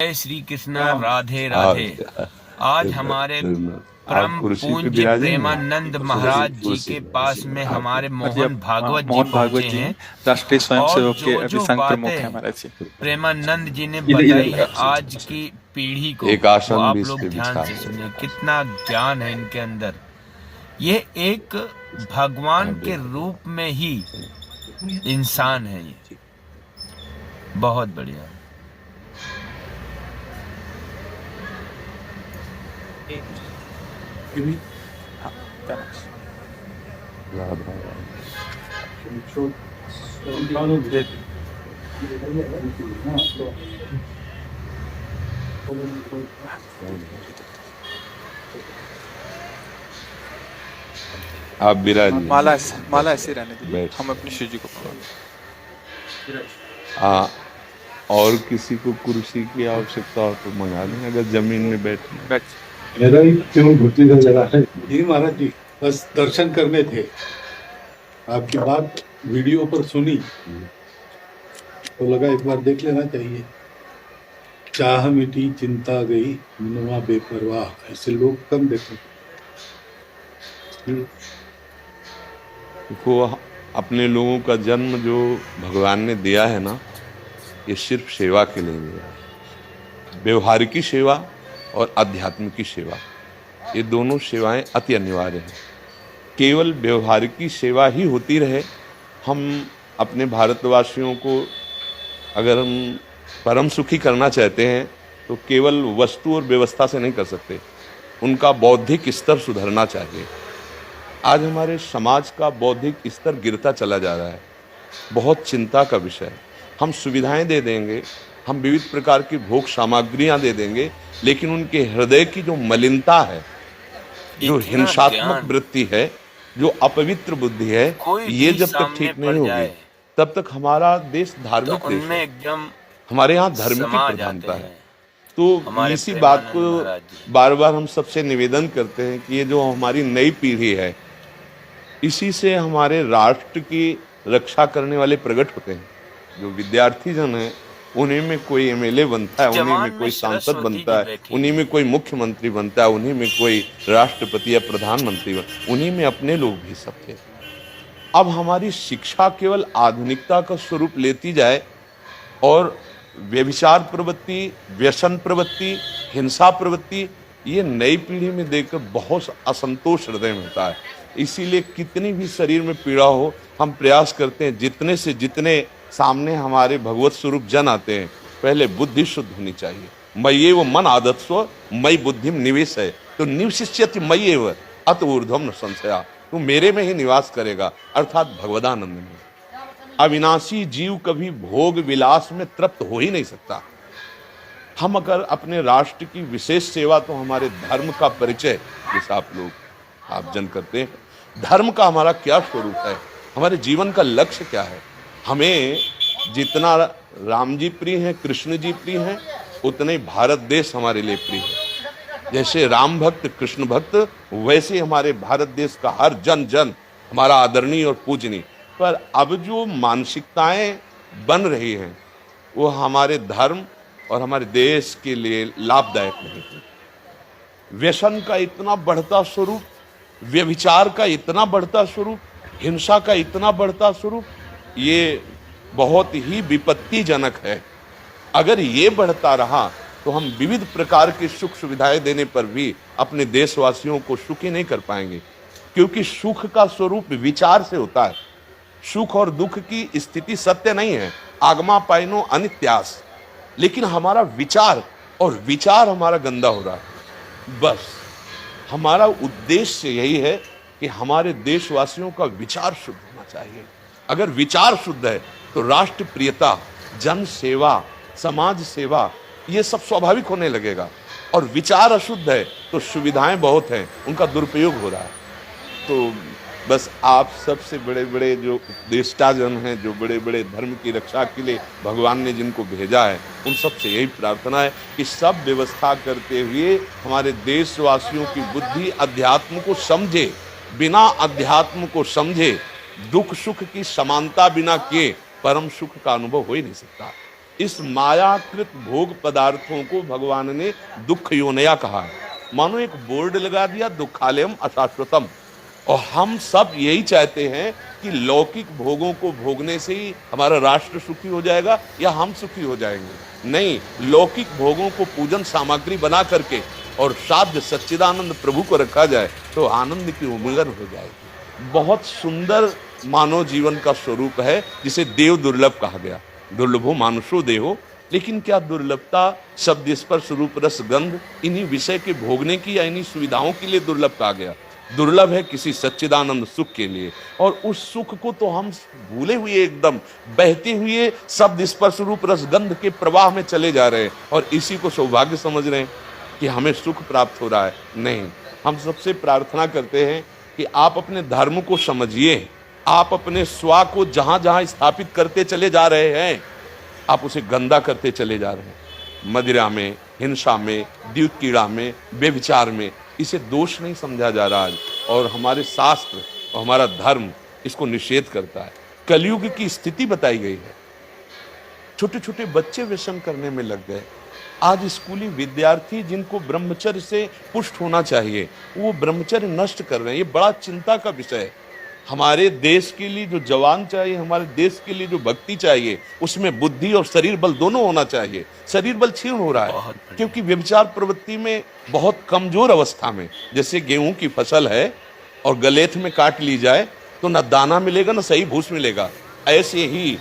जय श्री कृष्ण, राधे राधे। आज हमारे परम पूज्य प्रेमानंद महाराज जी के पास में हमारे मोहन भागवत जी पहुंचे हैं राष्ट्रीय और स्वयंसेवक के जो अभी संघ प्रमुख है बातें महाराज जी। प्रेमानंद जी ने बताई है आज की पीढ़ी को, एक वो आसन आप भी लोग इस पे ध्यान बिछा से है। सुनिए। कितना ज्ञान है इनके अंदर। ये एक भगवान के रूप में ही इंसान है। ये बहुत बढ़िया। आप विराजिए। माला ऐसे रहने दीजिए, बैठ। हम अपनी शिव जी को पकड़ेंगे। और किसी को कुर्सी की आवश्यकता हो तो मंगा लें, अगर जमीन में बैठ। मेरा ही क्यों घुटी का जगह है जी महाराज जी, बस दर्शन करने थे। आपकी बात वीडियो पर सुनी तो लगा एक बार देख लेना चाहिए। चाह मिटी चिंता गई मनवा बेपरवाह, ऐसे लोग कम देखो। देखो, अपने लोगों का जन्म जो भगवान ने दिया है ना, ये सिर्फ सेवा के लिए दिया है। व्यवहारिकी सेवा और आध्यात्मिक सेवा, ये दोनों सेवाएं अति अनिवार्य हैं। केवल व्यवहारिकी सेवा ही होती रहे, हम अपने भारतवासियों को अगर हम परम सुखी करना चाहते हैं तो केवल वस्तु और व्यवस्था से नहीं कर सकते, उनका बौद्धिक स्तर सुधरना चाहिए। आज हमारे समाज का बौद्धिक स्तर गिरता चला जा रहा है, बहुत चिंता का विषय है। हम सुविधाएं दे देंगे, हम विविध प्रकार की भोग सामग्रियां दे देंगे, लेकिन उनके हृदय की जो मलिनता है, जो हिंसात्मक वृत्ति है, जो अपवित्र बुद्धि है, ये जब तक ठीक नहीं होगी तब तक हमारा देश धार्मिक देश है। एकदम हमारे यहाँ धर्म की प्रधानता है। तो इसी बात को बार बार हम सबसे निवेदन करते हैं कि ये जो हमारी नई पीढ़ी है, इसी से हमारे राष्ट्र की रक्षा करने वाले प्रकट होते हैं। जो विद्यार्थी जन है, उन्हीं में कोई एमएलए बनता है, उन्हीं में कोई सांसद बनता है, उन्हीं में कोई मुख्यमंत्री बनता है, उन्हीं में कोई राष्ट्रपति या प्रधानमंत्री बनता है, उन्हीं में अपने लोग भी सब थे। अब हमारी शिक्षा केवल आधुनिकता का स्वरूप लेती जाए और व्यभिचार प्रवृत्ति, व्यसन प्रवृत्ति, हिंसा प्रवृत्ति, ये नई पीढ़ी में देखकर बहुत असंतोष हृदय में होता है। इसीलिए कितनी भी शरीर में पीड़ा हो, हम प्रयास करते हैं जितने से जितने सामने हमारे भगवत स्वरूप जन आते हैं, पहले बुद्धि शुद्ध होनी चाहिए। मय्ये वो मन आदत्स्व मयि बुद्धिम निवेश है, तो निवशिष्यति मय्ये व अत ऊर्ध्वम न संशया, तू मेरे में ही निवास करेगा, अर्थात भगवदानंद में। अविनाशी जीव कभी भोग विलास में तृप्त हो ही नहीं सकता। हम अगर अपने राष्ट्र की विशेष सेवा, तो हमारे धर्म का परिचय, जैसा आप जन करते हैं, धर्म का हमारा क्या स्वरूप है, हमारे जीवन का लक्ष्य क्या है। हमें जितना राम जी प्रिय हैं, कृष्ण जी प्रिय हैं, उतने ही भारत देश हमारे लिए प्रिय है। जैसे राम भक्त, कृष्ण भक्त, वैसे हमारे भारत देश का हर जन जन हमारा आदरणीय और पूजनीय। पर अब जो मानसिकताएं बन रही हैं, वो हमारे धर्म और हमारे देश के लिए लाभदायक नहीं है। व्यसन का इतना बढ़ता स्वरूप, व्यभिचार का इतना बढ़ता स्वरूप, हिंसा का इतना बढ़ता स्वरूप, ये बहुत ही विपत्तिजनक है। अगर ये बढ़ता रहा तो हम विविध प्रकार की सुख सुविधाएं देने पर भी अपने देशवासियों को सुखी नहीं कर पाएंगे, क्योंकि सुख का स्वरूप विचार से होता है। सुख और दुख की स्थिति सत्य नहीं है, आगमा पाइनो अनित्यास, लेकिन हमारा विचार और विचार हमारा गंदा हो रहा है। बस हमारा उद्देश्य यही है कि हमारे देशवासियों का विचार शुद्ध होना चाहिए। अगर विचार शुद्ध है तो राष्ट्र प्रियता, जन सेवा, समाज सेवा, ये सब स्वाभाविक होने लगेगा। और विचार अशुद्ध है तो सुविधाएं बहुत हैं, उनका दुरुपयोग हो रहा है। तो बस आप सबसे बड़े बड़े जो उपदेष्टा जन हैं, जो बड़े बड़े धर्म की रक्षा के लिए भगवान ने जिनको भेजा है, उन सबसे यही प्रार्थना है कि सब व्यवस्था करते हुए हमारे देशवासियों की बुद्धि अध्यात्म को समझे। बिना अध्यात्म को समझे दुख सुख की समानता बिना किए परम सुख का अनुभव हो ही नहीं सकता। इस मायाकृत भोग पदार्थों को भगवान ने दुख योनया कहा है। मानो एक बोर्ड लगा दिया, दुखालयम अशाश्वतम। और हम सब यही चाहते हैं कि लौकिक भोगों को भोगने से ही हमारा राष्ट्र सुखी हो जाएगा या हम सुखी हो जाएंगे। नहीं, लौकिक भोगों को पूजन सामग्री बना करके और साध्य सच्चिदानंद प्रभु को रखा जाए तो आनंद की उमंगन हो जाएगी। बहुत सुंदर मानव जीवन का स्वरूप है, जिसे देव दुर्लभ कहा गया। दुर्लभो मानुषो देहो। लेकिन क्या दुर्लभता शब्द स्पर्श रूप रस गंध इन्हीं विषय के भोगने की या इन्हीं सुविधाओं के लिए दुर्लभ कहा गया? दुर्लभ है किसी सच्चिदानंद सुख के लिए। और उस सुख को तो हम भूले हुए एकदम बहते हुए शब्द स्पर्श रूप रस गंध के प्रवाह में चले जा रहे हैं और इसी को सौभाग्य समझ रहे हैं कि हमें सुख प्राप्त हो रहा है। नहीं, हम सबसे प्रार्थना करते हैं कि आप अपने धर्म को समझिए। आप अपने स्वा को जहां जहां स्थापित करते चले जा रहे हैं, आप उसे गंदा करते चले जा रहे हैं। मदिरा में, हिंसा में, द्यूत कीड़ा में, व्यभिचार में। इसे दोष नहीं समझा जा रहा आज। और हमारे शास्त्र और हमारा धर्म इसको निषेध करता है। कलयुग की स्थिति बताई गई है। छोटे छोटे बच्चे व्यसन करने में लग गए। आज स्कूली विद्यार्थी जिनको ब्रह्मचर्य से पुष्ट होना चाहिए, वो ब्रह्मचर्य नष्ट कर रहे हैं। ये बड़ा चिंता का विषय है। हमारे देश के लिए जो जवान चाहिए, हमारे देश के लिए जो भक्ति चाहिए, उसमें बुद्धि और शरीर बल दोनों होना चाहिए। शरीर बल क्षीण हो रहा है क्योंकि व्यभिचार प्रवृत्ति में बहुत कमजोर अवस्था में, जैसे गेहूं की फसल है और गलेथ में काट ली जाए तो न दाना मिलेगा न सही भूस मिलेगा, ऐसे ही